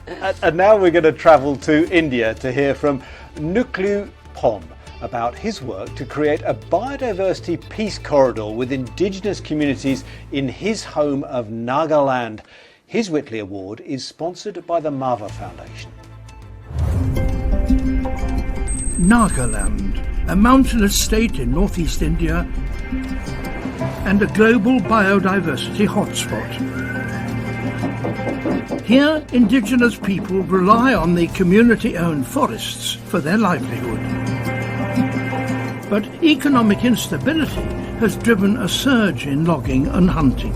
And now we're going to travel to India to hear from Nuklu Pom about his work to create a biodiversity peace corridor with indigenous communities in his home of Nagaland. His Whitley Award is sponsored by the Mava Foundation. Nagaland, a mountainous state in northeast India and a global biodiversity hotspot. Here, indigenous people rely on the community-owned forests for their livelihood. But economic instability has driven a surge in logging and hunting.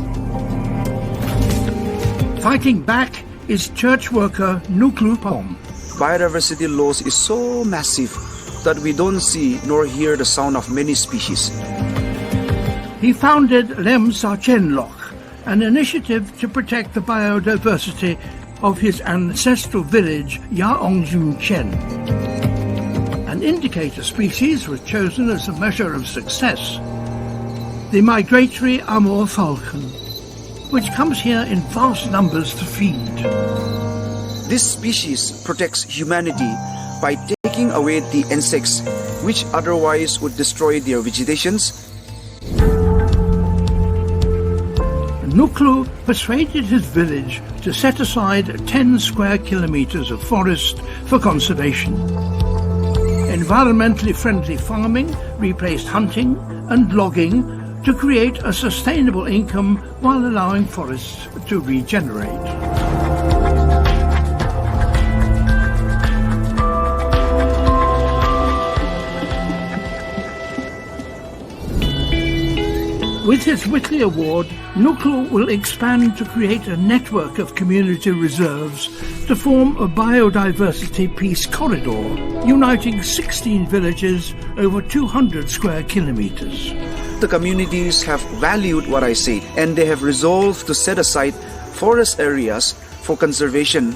Fighting back is church worker Nuklu Pom. Biodiversity loss is so massive that we don't see nor hear the sound of many species. He founded Lem Sa Chen Loch, an initiative to protect the biodiversity of his ancestral village Yaongjun Chen. An indicator species was chosen as a measure of success, the migratory Amur falcon, which comes here in vast numbers to feed. This species protects humanity by taking away the insects which otherwise would destroy their vegetations. Nuklu persuaded his village to set aside 10 square kilometers of forest for conservation. Environmentally friendly farming replaced hunting and logging to create a sustainable income while allowing forests to regenerate. With his Whitley Award, Nuklu will expand to create a network of community reserves to form a biodiversity peace corridor, uniting 16 villages over 200 square kilometers. The communities have valued what I said, and they have resolved to set aside forest areas for conservation.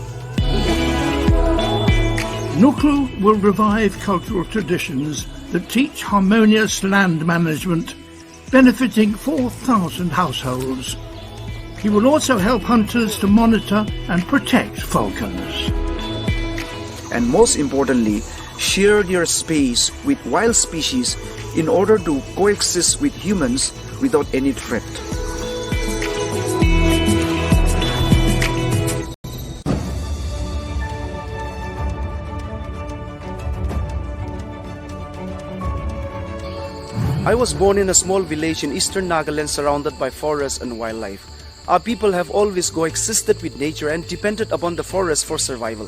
Nuklu will revive cultural traditions that teach harmonious land management, benefiting 4,000 households. He will also help hunters to monitor and protect falcons. And most importantly, share their space with wild species in order to coexist with humans without any threat. I was born in a small village in eastern Nagaland surrounded by forests and wildlife. Our people have always coexisted with nature and depended upon the forest for survival.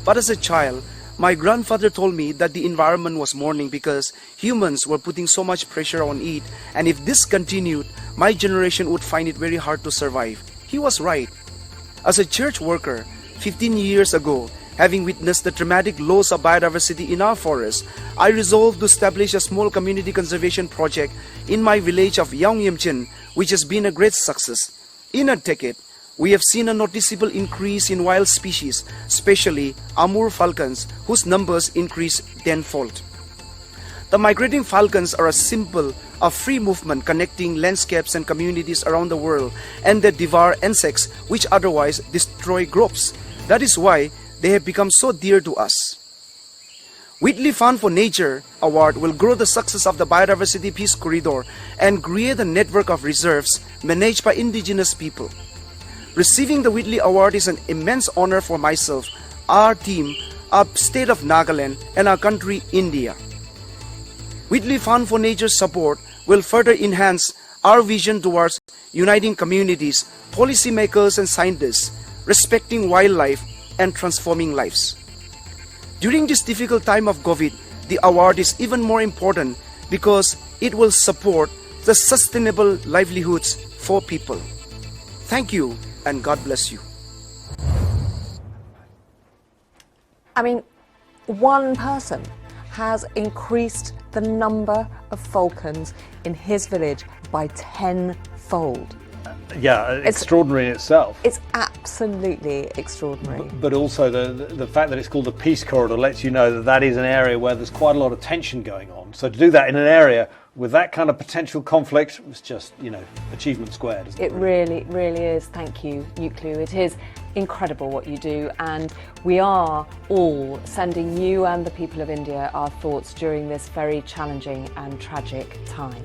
But as a child, my grandfather told me that the environment was mourning because humans were putting so much pressure on it, and if this continued, my generation would find it very hard to survive. He was right. As a church worker, 15 years ago, having witnessed the dramatic loss of biodiversity in our forests, I resolved to establish a small community conservation project in my village of Yaongjun, which has been a great success. In a decade, we have seen a noticeable increase in wild species, especially Amur falcons, whose numbers increased tenfold. The migrating falcons are a symbol of free movement connecting landscapes and communities around the world, and they devour insects which otherwise destroy crops. That is why they have become so dear to us. Whitley Fund for Nature Award will grow the success of the Biodiversity Peace Corridor and create a network of reserves managed by indigenous people. Receiving the Whitley Award is an immense honor for myself, our team, our state of Nagaland, and our country, India. Whitley Fund for Nature's support will further enhance our vision towards uniting communities, policymakers, and scientists, respecting wildlife, and transforming lives. During this difficult time of COVID, the award is even more important because it will support the sustainable livelihoods for people. Thank you, and God bless you. I mean, one person has increased the number of falcons in his village by tenfold. Yeah, extraordinary in itself. It's absolutely extraordinary. But also the fact that it's called the Peace Corridor lets you know that that is an area where there's quite a lot of tension going on. So to do that in an area with that kind of potential conflict was just, achievement squared, isn't it? It really, really is. Thank you, Nuklu. It is incredible what you do, and we are all sending you and the people of India our thoughts during this very challenging and tragic time.